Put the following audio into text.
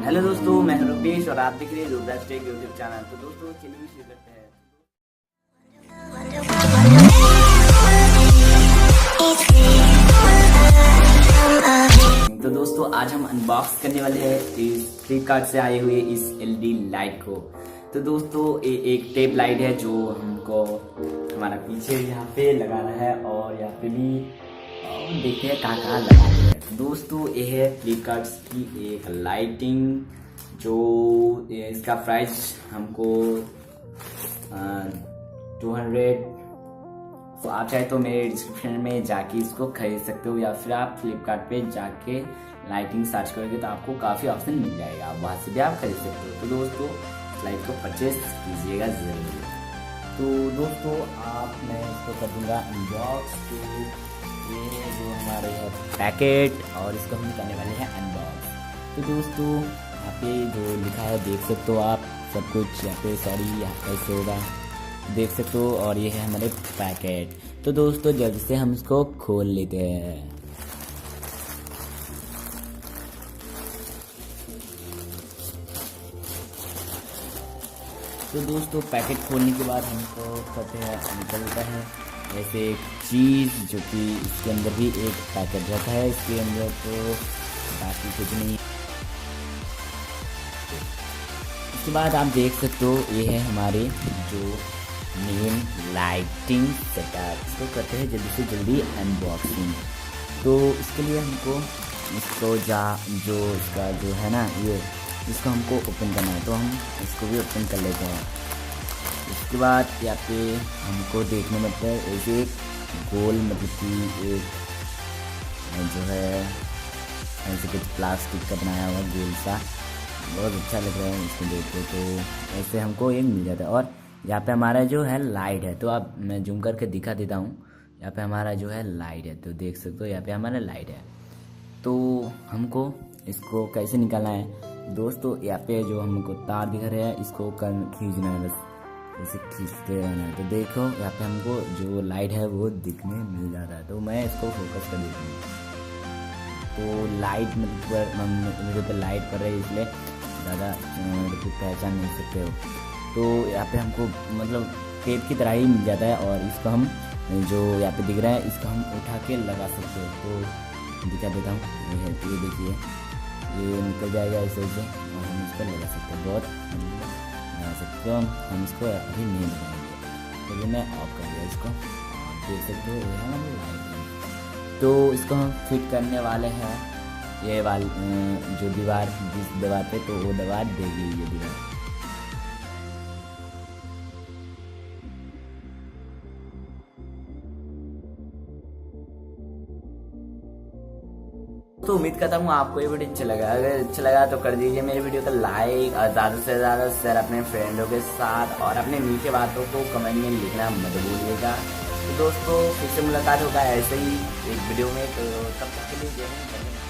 Hello दोस्तों, मैं हूं रुपेश और आप देख रहे हैं राज यूट्यूब चैनल। तो दोस्तों चलिए शुरू करते हैं। तो दोस्तों आज हम अनबॉक्स करने वाले हैं इस फ्लिपकार्ट से आए हुए इस एलईडी लाइट को। तो दोस्तों ये एक टेप लाइट है जो हमको हमारा पीछे यहाँ पे लगाना है और यहाँ पे भी देखते हैं कहाँ लगाना है। दोस्तों ये है फ्लिपकार्ट की एक लाइटिंग जो इसका प्राइस हमको 200। तो आप चाहे तो मेरे डिस्क्रिप्शन में जाके इसको खरीद सकते हो या फिर आप फ्लिपकार्ट पे जाके लाइटिंग सर्च करोगे तो आपको काफ़ी ऑप्शन मिल जाएगा, वहाँ से भी आप खरीद सकते हो। तो दोस्तों इस लाइट को परचेज कीजिएगा ज़रूर। तो दोस्तों मैं इसको कर दूँगा अनबॉक्स। तो ये जो हमारे है पैकेट और इसको हम करने वाले हैं अनबॉक्स। तो दोस्तों यहाँ पे जो लिखा है देख सकते हो आप सब कुछ, यहाँ पे सॉरी यहाँ कैसे होगा देख सकते हो। और ये है हमारे पैकेट। तो दोस्तों जल्दी से हम इसको खोल लेते हैं। तो दोस्तों पैकेट खोलने के बाद हमको कहते हैं निकलता है ऐसे एक चीज़ जो कि इसके अंदर भी एक पैकेट रहता है। इसके अंदर तो बाकी कुछ नहीं। इसके बाद आप देख सकते हो ये है हमारे जो मेन लाइटिंग सेटअप। इसको करते हैं जल्दी से जल्दी अनबॉक्सिंग। तो इसके लिए हमको इसको जो इसका जो है ना ये इसको हमको ओपन करना है। तो हम इसको भी ओपन कर लेते हैं। इसके बाद यहाँ पे हमको देखने में लगता है ऐसे एक गोल मतलब कि एक जो है ऐसे कुछ प्लास्टिक का बनाया हुआ गोल सा, बहुत अच्छा लग रहा है इसको देख के। तो ऐसे हमको एक मिल जाता है। और यहाँ पे हमारा जो है लाइट है, तो अब मैं जूम करके दिखा देता हूँ। यहाँ पे हमारा जो है लाइट है, तो देख सकते हो यहाँ पे हमारा लाइट है। तो हमको इसको कैसे निकालना है दोस्तों, यहाँ पे जो हमको तार दिख रहा है इसको खींचना है, बस ऐसे खींचते रहना है। तो देखो यहाँ पे हमको जो लाइट है वो दिखने मिल जाता है। तो मैं इसको फोकस कर देती हूँ। तो लाइट मतलब मेरे पे लाइट पड़ रही है इसलिए ज़्यादा पहचान नहीं सकते हो। तो यहाँ पे हमको मतलब टेप की तरह ही मिल जाता है और इसको हम जो यहाँ पे दिख रहा है इसको हम उठा के लगा सकते हो। तो दिखा देता हूँ, ये देखिए ये निकल जाएगा ऐसे ऐसे और हम इसको लगा सकते हैं। बहुत लगा सकते हो। हम इसको अभी नहीं लगाएंगे, तो मैं ऑफ कर दिया इसको। देख सकते हो ये हमारी लाइट। तो इसको हम फिट करने वाले हैं ये वाली जो दीवार, जिस दीवार पे तो वो दीवार देगी ये दीवार। तो उम्मीद करता हूँ आपको ये वीडियो अच्छा लगा। अगर अच्छा लगा तो कर दीजिए मेरे वीडियो को लाइक और ज़्यादा से ज़्यादा शेयर अपने फ्रेंडों के साथ और अपने मीठे बातों को कमेंट में लिखना मत भूलिएगा। तो दोस्तों फिर से मुलाकात होगा ऐसे ही एक वीडियो में। तो तब तक के लिए जय हिंद।